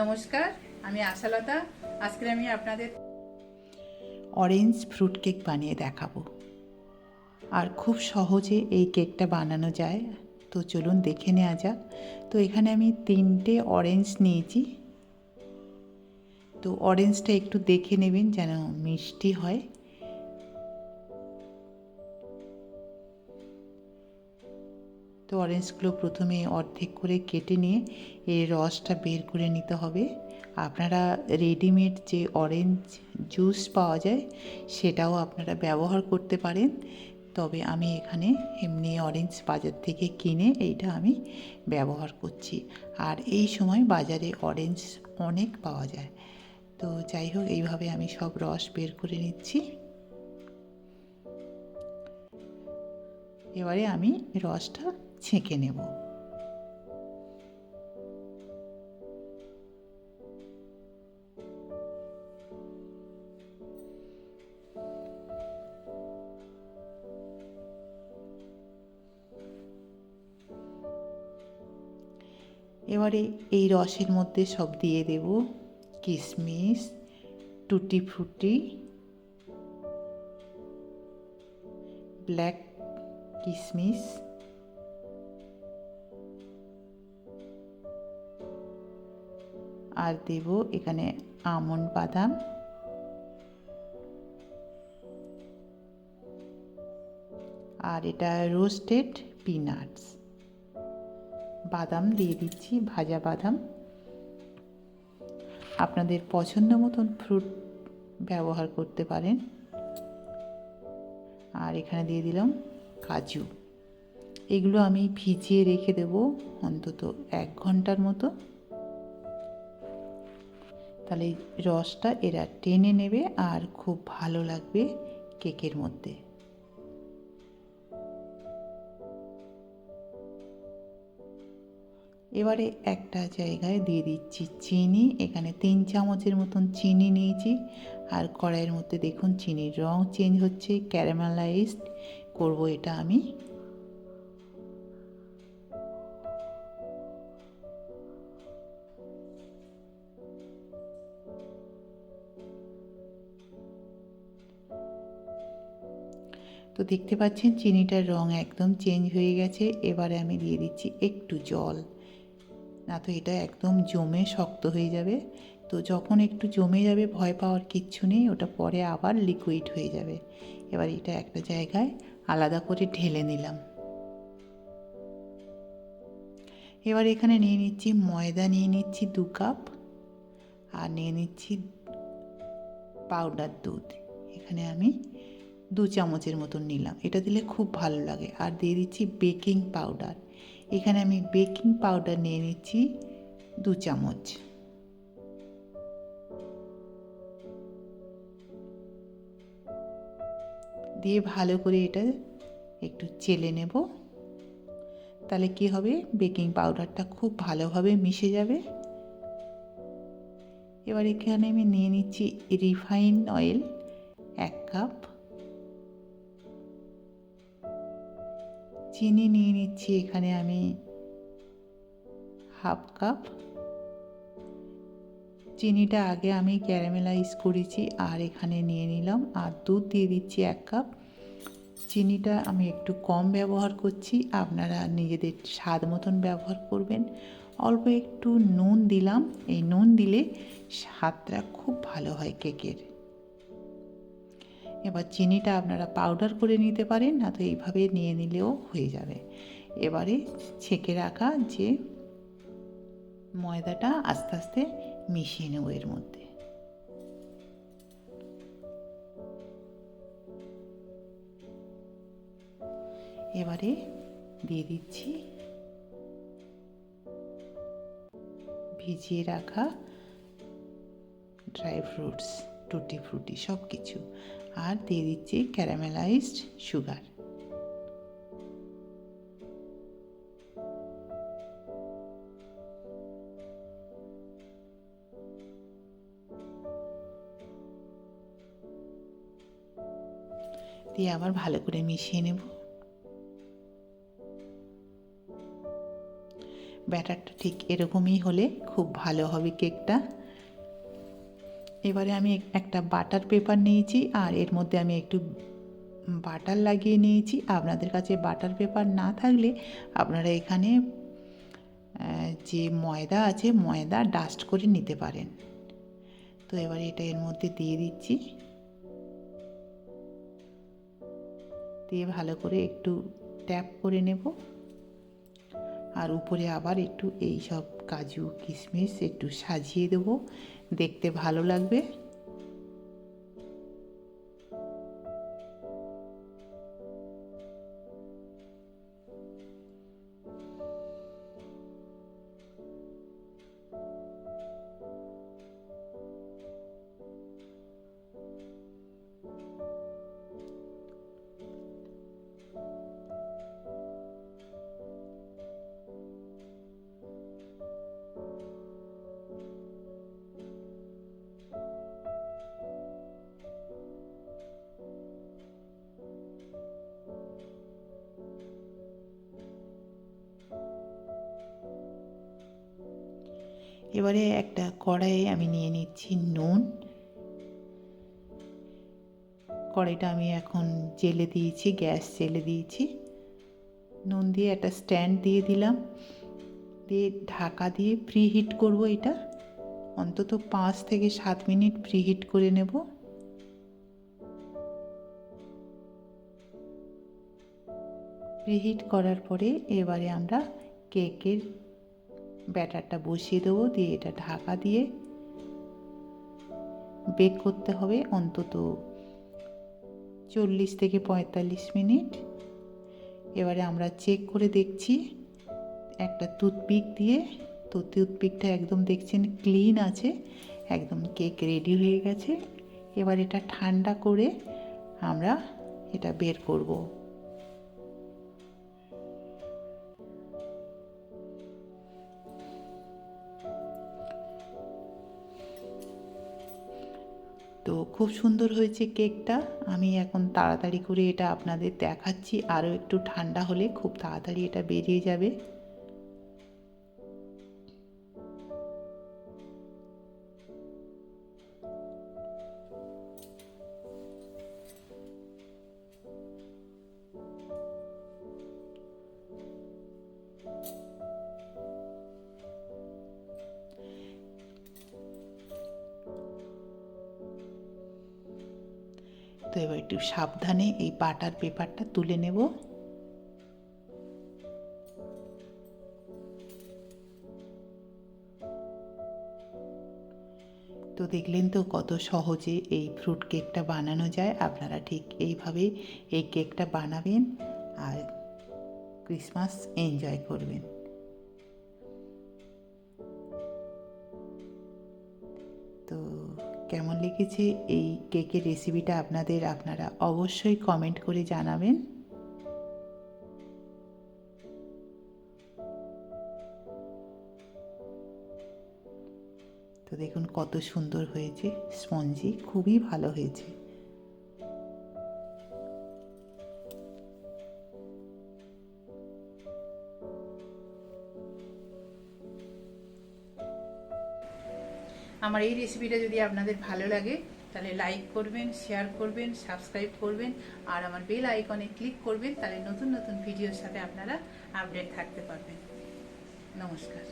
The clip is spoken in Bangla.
নমস্কার, আমি আশালতা। আজকে আমি আপনাদের অরেঞ্জ ফ্রুট কেক বানিয়ে দেখাবো। আর খুব সহজে এই কেকটা বানানো যায়। তো চলুন দেখে নেওয়া যাক। তো এখানে আমি 3টে অরেঞ্জ নিয়েছি। তো অরেঞ্জটা একটু দেখে নেবেন যেন মিষ্টি হয়। তো অরেঞ্জগুলো প্রথমে অর্ধেক করে কেটে নিয়ে এর রসটা বের করে নিতে হবে। আপনারা রেডিমেড যে অরেঞ্জ জুস পাওয়া যায় সেটাও আপনারা ব্যবহার করতে পারেন, তবে আমি এখানে এমনি অরেঞ্জ বাজার থেকে কিনে এইটা আমি ব্যবহার করছি। আর এই সময় বাজারে অরেঞ্জ অনেক পাওয়া যায়। তো যাই হোক, এইভাবে আমি সব রস বের করে নিচ্ছি। এবারে আমি রসটা ছেঁকে নেব। এবারে এই রসের মধ্যে সব দিয়ে দেব কিশমিশ, টুটি ফ্রুটি, ব্ল্যাক কিশমিশ, আর দেব এখানে আমন্ড বাদাম, আর এটা রোস্টেড পিনাটস। বাদাম দিয়ে দিচ্ছি, ভাজা বাদাম। আপনাদের পছন্দ মতন ফ্রুট ব্যবহার করতে পারেন। আর এখানে দিয়ে দিলাম কাজু। এগুলো আমি ভিজিয়ে রেখে দেব অন্তত 1 ঘন্টার মতো। তাহলে রসটা এরা টেনে নেবে আর খুব ভালো লাগবে কেকের মধ্যে। এবারে একটা জায়গায় দিয়ে দিচ্ছি চিনি। এখানে 3 চামচের মতন চিনি নিয়েছি। আর কড়াইয়ের মধ্যে দেখুন চিনির রং চেঞ্জ হচ্ছে, ক্যারামেলাইজড করব এটা আমি। তো দেখতে পাচ্ছেন চিনিটার রং একদম চেঞ্জ হয়ে গেছে। এবারে আমি দিয়ে দিচ্ছি একটু জল, না তো এটা একদম জমে শক্ত হয়ে যাবে। তো যখন একটু জমে যাবে ভয় পাওয়ার কিচ্ছু নেই, ওটা পরে আবার লিকুইড হয়ে যাবে। এবার এটা একটা জায়গায় আলাদা করে ঢেলে নিলাম। এবার এখানে নিয়ে নিচ্ছি ময়দা, নিয়ে নিচ্ছি 2 কাপ, আর নিয়ে নিচ্ছি পাউডার দুধ। এখানে আমি 2 চামচের মতন নিলাম, এটা দিলে খুব ভালো লাগে। আর দিয়ে দিচ্ছি বেকিং পাউডার। এখানে আমি বেকিং পাউডার নিয়ে নিচ্ছি 2 চামচ। দিয়ে ভালো করে এটা একটু চেলে নেব। তাহলে কি হবে, বেকিং পাউডারটা খুব ভালোভাবে মিশে যাবে। এবার এখানে আমি নিয়ে নিচ্ছি রিফাইন অয়েল 1 কাপ, চিনি নিয়ে নিচ্ছি এখানে আমি 1/2 কাপ। চিনিটা আগে আমি ক্যারামেলাইজ করেছি আর এখানে নিয়ে নিলাম। আর দুধ দিয়ে দিচ্ছি 1 কাপ। চিনিটা আমি একটু কম ব্যবহার করছি, আপনারা নিজেদের স্বাদ মতন ব্যবহার করবেন। অল্প একটু নুন দিলাম, এই নুন দিলে স্বাদটা খুব ভালো হয় কেকের। এবার চিনিটা আপনারা পাউডার করে নিতে পারেন, না তো এইভাবে নিয়ে নিলেও হয়ে যাবে। এবারে ছেঁকে রাখা যে ময়দাটা আস্তে আস্তে মিশিয়ে নেব এর মধ্যে। এবারে দিয়ে দিচ্ছি ভিজিয়ে রাখা ড্রাই ফ্রুটস, টুটি ফ্রুটি সব কিছু, আর দিয়ে দিচ্ছি ক্যারামেলাইজড সুগার। দিয়ে আবার ভালো করে মিশিয়ে নেব। ব্যাটারটা ঠিক এরকমই হলে খুব ভালো হবে কেকটা। এবারে আমি একটা বাটার পেপার নিয়েছি আর এর মধ্যে আমি একটু বাটার লাগিয়ে নিয়েছি। আপনাদের কাছে বাটার পেপার না থাকলে আপনারা এখানে যে ময়দা আছে ময়দা ডাস্ট করে নিতে পারেন। তো এবারে এটা এর মধ্যে দিয়ে দিচ্ছি, দিয়ে ভালো করে একটু ট্যাপ করে নেব আর উপরে আবার একটু এই সব কাজু কিশমিশ একটু সাজিয়ে দেবো, দেখতে ভালো লাগবে। এবারে একটা কড়াইয়ে আমি নিয়ে নিচ্ছি নুন। কড়াইটা আমি এখন জেলে দিয়েছি, গ্যাস জেলে দিয়েছি। নুন দিয়ে একটা স্ট্যান্ড দিয়ে দিলাম, দিয়ে ঢাকা দিয়ে প্রিহিট করব। এটা অন্তত 5 থেকে 7 মিনিট প্রিহিট করে নেব। প্রিহিট করার পরে এবারে আমরা কেকের ব্যাটারটা বসিয়ে দেবো, দিয়ে এটা ঢাকা দিয়ে বেক করতে হবে অন্তত 40 থেকে 45 মিনিট। এবারে আমরা চেক করে দেখছি একটা টুথপিক দিয়ে, তো টুথপিকটা একদম দেখছেন ক্লিন আছে, একদম কেক রেডি হয়ে গেছে। এবার এটা ঠান্ডা করে আমরা এটা বের করব। তো খুব সুন্দর হয়েছে কেকটা। আমি এখন তাড়াতাড়ি করে এটা আপনাদের দেখাচ্ছি, আরও একটু ঠান্ডা হলে খুব তাড়াতাড়ি এটা বেরিয়ে যাবে। তো এবার একটু সাবধানে এই বাটার পেপারটা তুলে নেব। তো দেখলেন তো কত সহজে এই ফ্রুট কেকটা বানানো যায়। আপনারা ঠিক এইভাবেই এই কেকটা বানাবেন আর ক্রিসমাস এনজয় করবেন। তো কেমন লেগেছে এই কেকের রেসিপিটা আপনারা অবশ্যই কমেন্ট করে জানাবেন। তো দেখুন কত সুন্দর হয়েছে, স্পঞ্জি খুবই ভালো হয়েছে। আমার এই রেসিপিটা যদি আপনাদের ভালো লাগে তাহলে লাইক করবেন, শেয়ার করবেন, সাবস্ক্রাইব করবেন আর আমার বেল আইকনে ক্লিক করবেন, তাহলে নতুন নতুন ভিডিওর সাথে আপনারা আপডেট থাকতে পারবেন। নমস্কার।